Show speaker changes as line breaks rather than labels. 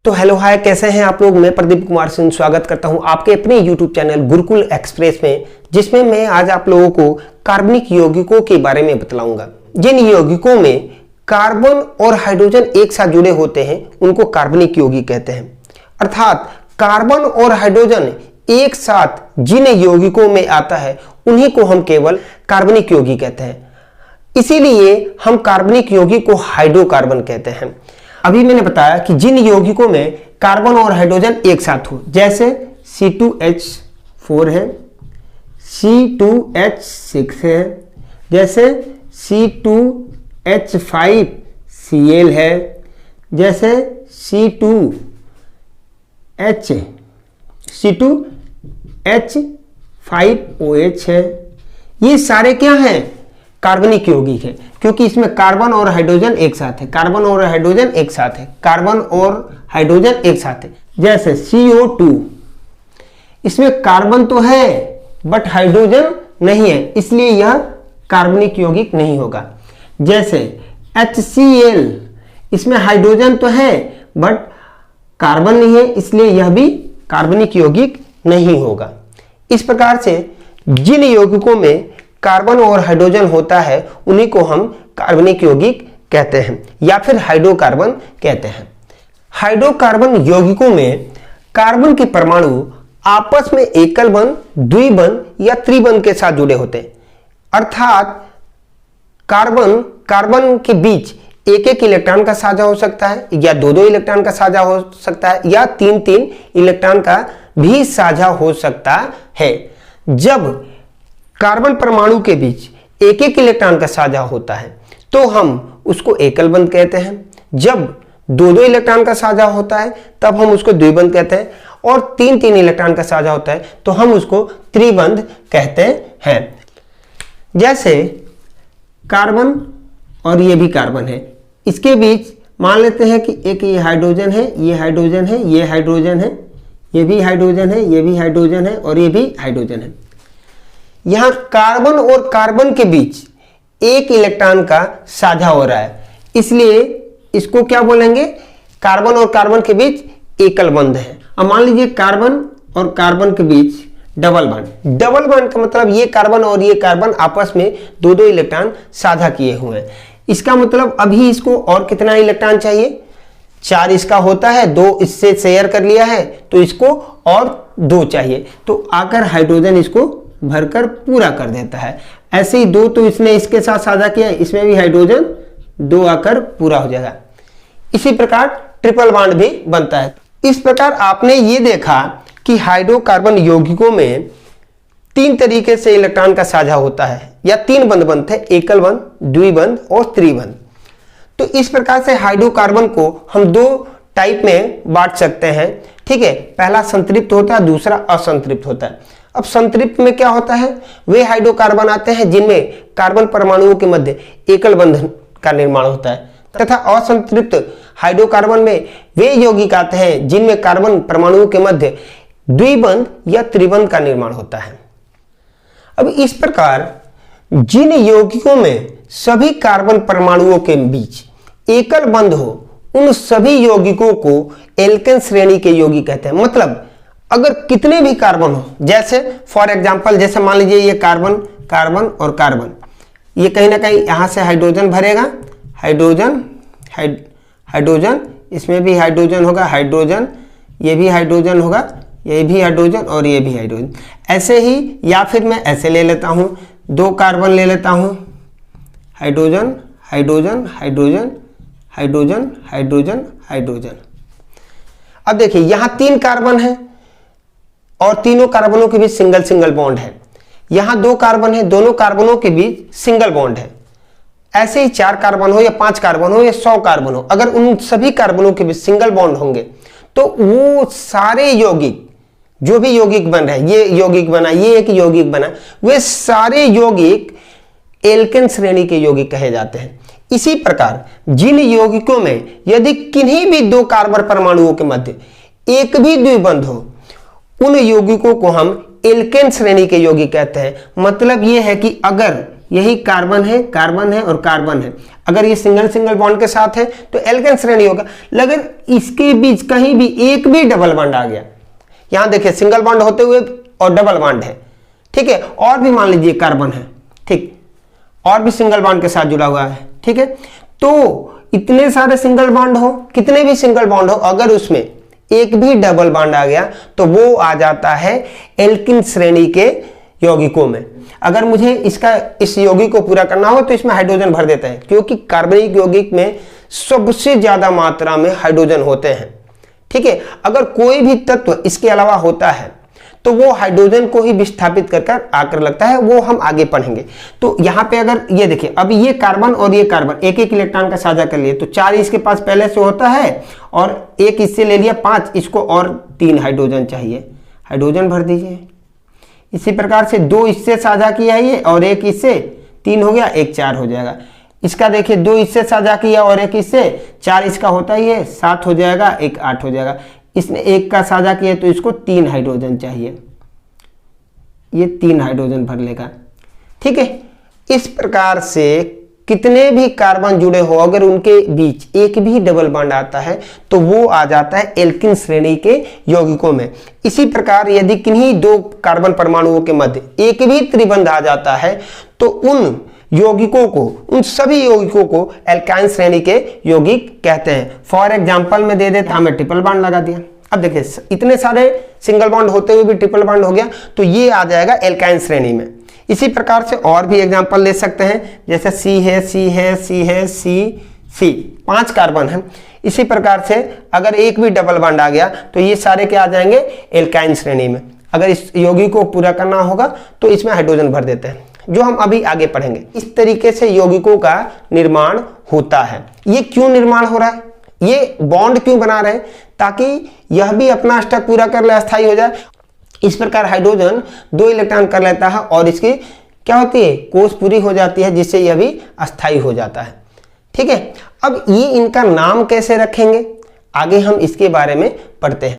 तो hello hi, कैसे हैं आप लोग। मैं प्रदीप कुमार सिंह स्वागत करता हूं आपके अपने YouTube चैनल गुरुकुल एक्सप्रेस में, जिसमें मैं आज आप लोगों को कार्बनिक यौगिकों के बारे में बतलाऊंगा। जिन यौगिकों में कार्बन और हाइड्रोजन एक साथ जुड़े होते हैं उनको कार्बनिक यौगिक कहते हैं। अर्थात कार्बन और हाइड्रोजन एक साथ जिन यौगिकों में आता है उन्हीं को हम केवल कार्बनिक यौगिक कहते हैं। इसीलिए हम कार्बनिक यौगिक को हाइड्रोकार्बन कहते हैं। अभी मैंने बताया कि जिन यौगिकों में कार्बन और हाइड्रोजन एक साथ हो, जैसे C2H4 है, C2H6 है, जैसे C2H5Cl है, जैसे C2H5OH है। ये सारे क्या हैं? कार्बनिक यौगिक है, क्योंकि इसमें कार्बन और हाइड्रोजन एक साथ है। कार्बन और हाइड्रोजन एक साथ है, कार्बन और हाइड्रोजन एक साथ है। जैसे CO2, इसमें कार्बन तो है बट हाइड्रोजन नहीं है, इसलिए यह कार्बनिक यौगिक नहीं होगा। जैसे HCl, इसमें हाइड्रोजन तो है बट कार्बन नहीं है, इसलिए यह भी कार्बनिक यौगिक नहीं होगा। इस प्रकार से जिन यौगिकों में कार्बन और हाइड्रोजन होता है उन्हीं को हम कार्बनिक यौगिक कहते हैं या फिर हाइड्रोकार्बन कहते हैं। हाइड्रोकार्बन यौगिकों में कार्बन के परमाणु आपस में एकल बंध, द्विबंध या त्रिबंध के साथ जुड़े होते हैं। अर्थात कार्बन के बीच एक एक इलेक्ट्रॉन का साझा हो सकता है, या दो दो इलेक्ट्रॉन का साझा हो सकता है, या तीन तीन इलेक्ट्रॉन का भी साझा हो सकता है। जब कार्बन परमाणु के बीच एक एक इलेक्ट्रॉन का साझा होता है तो हम उसको एकल बंध कहते हैं। जब दो दो इलेक्ट्रॉन का साझा होता है तब हम उसको द्विबंध कहते हैं, और तीन तीन इलेक्ट्रॉन का साझा होता है तो हम उसको त्रिबंध कहते हैं। जैसे कार्बन और ये भी कार्बन है, इसके बीच मान लेते हैं कि एक ये हाइड्रोजन है, ये हाइड्रोजन है, ये हाइड्रोजन है, ये भी हाइड्रोजन है, ये भी हाइड्रोजन है और ये भी हाइड्रोजन है। यहां कार्बन और कार्बन के बीच एक इलेक्ट्रॉन का साझा हो रहा है, इसलिए इसको क्या बोलेंगे? कार्बन और कार्बन के बीच एकल बंध है। अब मान लीजिए कार्बन और कार्बन के बीच डबल बॉन्ड। डबल बॉन्ड का मतलब ये कार्बन और ये कार्बन आपस में दो दो इलेक्ट्रॉन साझा किए हुए हैं। इसका मतलब अभी इसको और कितना इलेक्ट्रॉन चाहिए? 4 इसका होता है, 2 इससे शेयर कर लिया है तो इसको और 2 चाहिए, तो आकर हाइड्रोजन इसको भरकर पूरा कर देता है। ऐसे ही 2 तो इसने इसके साथ साझा किया, इसमें भी हाइड्रोजन 2 आकर पूरा हो जाएगा। इसी प्रकार ट्रिपल बॉन्ड भी बनता है। इस प्रकार आपने ये देखा कि हाइड्रोकार्बन यौगिकों में 3 तरीके से इलेक्ट्रॉन का साझा होता है, या 3 बंध बनते हैं, एकल बंध, द्विबंध और त्रिबंध। तो इस प्रकार से हाइड्रोकार्बन को हम 2 टाइप में बांट सकते हैं। ठीक है, पहला संतृप्त होता है, दूसरा असंतृप्त होता है। अब संतृप्त में क्या होता है? वे हाइड्रोकार्बन आते हैं जिनमें कार्बन परमाणुओं के मध्य एकल बंधन का निर्माण होता है, तथा असंतृप्त हाइड्रोकार्बन में वे यौगिक आते हैं जिनमें कार्बन परमाणुओं के मध्य द्विबंध या त्रिबंध का निर्माण होता है। अब इस प्रकार जिन यौगिकों में सभी कार्बन परमाणुओं के बीच एकल बंध हो उन सभी यौगिकों को एल्केन श्रेणी के यौगिक कहते हैं। मतलब अगर कितने भी कार्बन हो, जैसे फॉर एग्जांपल, जैसे मान लीजिए ये कार्बन, कार्बन और कार्बन, ये कहीं ना कहीं यहां से हाइड्रोजन भरेगा, हाइड्रोजन, हाइड्रोजन, इसमें भी हाइड्रोजन होगा, हाइड्रोजन, ये भी हाइड्रोजन होगा, ये भी हाइड्रोजन और ये भी हाइड्रोजन। ऐसे ही, या फिर मैं ऐसे ले लेता हूं, 2 कार्बन ले लेता हूं, hydrogen, hydrogen, hydrogen, hydrogen, hydrogen, hydrogen. अब देखिए यहां 3 कार्बन है और तीनों कार्बनों के बीच सिंगल सिंगल बॉन्ड है। यहां 2 कार्बन है, दोनों कार्बनों के बीच सिंगल बॉन्ड है। ऐसे ही 4 कार्बन हो या 5 कार्बन हो या 100 कार्बन हो, अगर उन सभी कार्बनों के बीच सिंगल बॉन्ड होंगे तो वो सारे यौगिक, जो भी यौगिक बन रहे हैं, ये यौगिक बना, ये एक यौगिक बना, वे सारे यौगिक एल्केन श्रेणी के यौगिक कहे जाते हैं। इसी प्रकार जिन यौगिकों में यदि किन्हीं भी 2 कार्बन परमाणुओं के मध्य एक भी द्विबंध हो उन यौगिकों को हम एल्केन श्रेणी के यौगिक कहते हैं। मतलब यह है कि अगर यही कार्बन है, कार्बन है और कार्बन है। अगर ये सिंगल सिंगल बॉन्ड के साथ है तो एल्केन श्रेणी होगा। लेकिन इसके बीच कहीं भी एक भी डबल बॉन्ड आ गया, यहां देखिए सिंगल बॉन्ड होते हुए और डबल बॉन्ड है, ठीक है, और भी मान लीजिए कार्बन है, ठीक, और भी सिंगल बॉन्ड के साथ जुड़ा हुआ है, ठीक है, तो इतने सारे सिंगल बॉन्ड हो, कितने भी सिंगल बॉन्ड हो, अगर उसमें एक भी डबल बॉन्ड आ गया तो वो आ जाता है एल्किन श्रेणी के यौगिकों में। अगर मुझे इस यौगिक को पूरा करना हो तो इसमें हाइड्रोजन भर देते हैं, क्योंकि कार्बनिक यौगिक में सबसे ज्यादा मात्रा में हाइड्रोजन होते हैं, ठीक है। अगर कोई भी तत्व इसके अलावा होता है तो वो हाइड्रोजन को ही विस्थापित कर आकर लगता है, वो हम आगे पढ़ेंगे। तो यहाँ पे अगर ये देखिए, अब ये कार्बन और ये कार्बन एक एक इलेक्ट्रॉन का साझा कर लिए तो 4 इसके पास पहले से होता है और एक इससे ले लिया 5, इसको और 3 हाइड्रोजन चाहिए, हाइड्रोजन भर दीजिए। इसी प्रकार से 2 इससे साझा किया ये और एक इससे, 3 हो गया, एक 4 हो जाएगा। इसका देखिए 2 इससे साझा किया और एक इससे, 4 इसका होता ही है, 7 हो जाएगा, एक 8 हो जाएगा। इसने एक का साझा किया तो इसको 3 हाइड्रोजन चाहिए, ये 3 हाइड्रोजन भर लेगा, ठीक है। इस प्रकार से कितने भी कार्बन जुड़े हो, अगर उनके बीच एक भी डबल बॉन्ड आता है तो वो आ जाता है एल्किन श्रेणी के यौगिकों में। इसी प्रकार यदि किन्हीं 2 कार्बन परमाणुओं के मध्य एक भी त्रिबंध आ जाता है तो उन यौगिकों को, उन सभी यौगिकों को एल्काइन श्रेणी के यौगिक कहते हैं। फॉर एग्जांपल में दे देता, हमें ट्रिपल बॉन्ड लगा दिया। अब देखिए इतने सारे सिंगल बॉन्ड होते हुए भी ट्रिपल बॉन्ड हो गया तो ये आ जाएगा एल्काइन श्रेणी में। इसी प्रकार से और भी एग्जांपल ले सकते हैं, जैसे सी है, सी है, सी है, सी 5 कार्बन है। इसी प्रकार से अगर एक भी डबल बॉन्ड आ गया तो ये सारे क्या आ जाएंगे, एल्काइन श्रेणी में। अगर इस यौगिक को पूरा करना होगा तो इसमें हाइड्रोजन भर देते हैं, जो हम अभी आगे पढ़ेंगे। इस तरीके से यौगिकों का निर्माण होता है। ये क्यों निर्माण हो रहा है, ये बॉन्ड क्यों बना रहे हैं, ताकि यह भी अपना अष्टक पूरा कर ले, अस्थायी हो जाए। इस प्रकार हाइड्रोजन 2 इलेक्ट्रॉन कर लेता है और इसकी क्या होती है, कोष पूरी हो जाती है, जिससे यह भी अस्थायी हो जाता है, ठीक है। अब ये इनका नाम कैसे रखेंगे, आगे हम इसके बारे में पढ़ते हैं।